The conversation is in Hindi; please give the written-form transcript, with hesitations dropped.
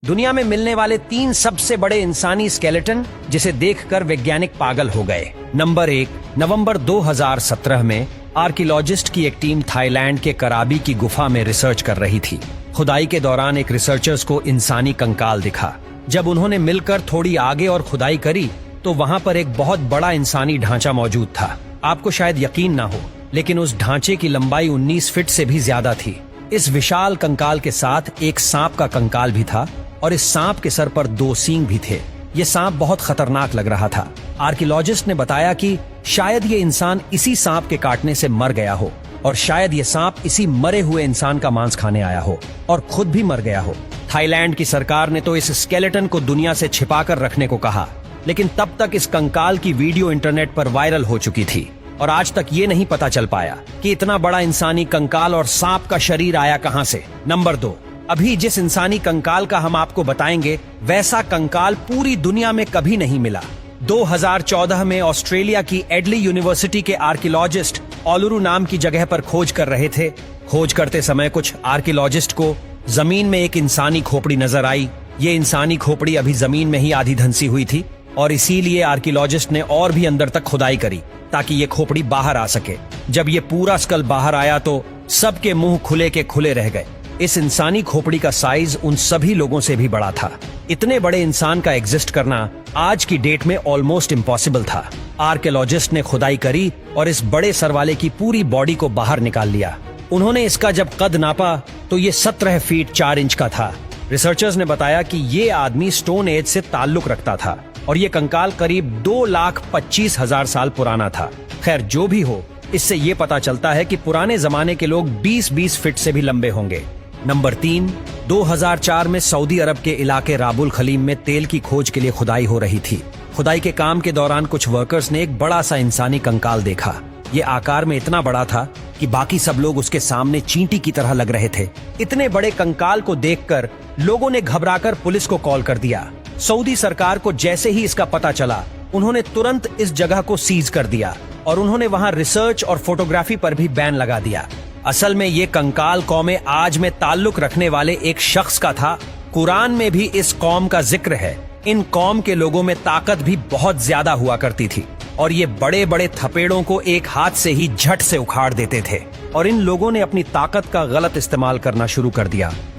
दुनिया में मिलने वाले 3 सबसे बड़े इंसानी स्केलेटन जिसे देखकर वैज्ञानिक पागल हो गए। नंबर 1, नवंबर 2017 में आर्कियोलॉजिस्ट की एक टीम थाईलैंड के कराबी की गुफा में रिसर्च कर रही थी। खुदाई के दौरान एक रिसर्चर्स को इंसानी कंकाल दिखा। जब उन्होंने मिलकर थोड़ी आगे और खुदाई करी तो वहां पर एक बहुत बड़ा इंसानी ढांचा मौजूद था। आपको शायद यकीन ना हो, लेकिन उस ढांचे की लंबाई 19 फीट से भी ज्यादा थी। इस विशाल कंकाल के साथ एक सांप का कंकाल भी था और इस सांप के सर पर 2 सींग भी थे। ये सांप बहुत खतरनाक लग रहा था। आर्कियोलॉजिस्ट ने बताया कि शायद ये इंसान इसी सांप के काटने से मर गया हो और शायद ये सांप इसी मरे हुए इंसान का मांस खाने आया हो और खुद भी मर गया हो। थाईलैंड की सरकार ने तो इस स्केलेटन को दुनिया से छिपाकर रखने को कहा, लेकिन तब तक इस कंकाल की वीडियो इंटरनेट पर वायरल हो चुकी थी और आज तक ये नहीं पता चल पाया कि इतना बड़ा इंसानी कंकाल और सांप का शरीर आया कहां से। नंबर 2, अभी जिस इंसानी कंकाल का हम आपको बताएंगे वैसा कंकाल पूरी दुनिया में कभी नहीं मिला। 2014 में ऑस्ट्रेलिया की एडली यूनिवर्सिटी के आर्कियोलॉजिस्ट ओलुरु नाम की जगह पर खोज कर रहे थे। खोज करते समय कुछ आर्कियोलॉजिस्ट को जमीन में एक इंसानी खोपड़ी नजर आई। ये इंसानी खोपड़ी अभी जमीन में ही आधी धंसी हुई थी और इसीलिए आर्कियोलॉजिस्ट ने और भी अंदर तक खुदाई करी ताकि ये खोपड़ी बाहर आ सके। जब ये पूरा स्कल बाहर आया तो सबके मुंह खुले के खुले रह गए। इस इंसानी खोपड़ी का साइज उन सभी लोगों से भी बड़ा था। इतने बड़े इंसान का एग्जिस्ट करना आज की डेट में ऑलमोस्ट इम्पॉसिबल था। आर्कियोलॉजिस्ट ने खुदाई करी और इस बड़े सर वाले की पूरी बॉडी को बाहर निकाल लिया। उन्होंने इसका जब कद नापा तो ये 17 फीट 4 इंच का था। रिसर्चर्स ने बताया कि ये आदमी स्टोन एज से ताल्लुक रखता था और ये कंकाल करीब 2,25,000 साल पुराना था। खैर जो भी हो, इससे ये पता चलता है कि पुराने जमाने के लोग 20-20 फीट से भी लंबे होंगे। नंबर 3, 2004 में सऊदी अरब के इलाके राबुल खलीम में तेल की खोज के लिए खुदाई हो रही थी। खुदाई के काम के दौरान कुछ वर्कर्स ने एक बड़ा सा इंसानी कंकाल देखा। ये आकार में इतना बड़ा था कि बाकी सब लोग उसके सामने चींटी की तरह लग रहे थे। इतने बड़े कंकाल को देखकर लोगों ने घबराकर पुलिस को कॉल कर दिया। सऊदी सरकार को जैसे ही इसका पता चला, उन्होंने तुरंत इस जगह को सीज कर दिया और उन्होंने वहां रिसर्च और फोटोग्राफी पर भी बैन लगा दिया। असल में ये कंकाल कौमे आज में ताल्लुक रखने वाले एक शख्स का था। कुरान में भी इस कौम का जिक्र है। इन कौम के लोगों में ताकत भी बहुत ज्यादा हुआ करती थी और ये बड़े बड़े थपेड़ों को एक हाथ से ही झट से उखाड़ देते थे और इन लोगों ने अपनी ताकत का गलत इस्तेमाल करना शुरू कर दिया।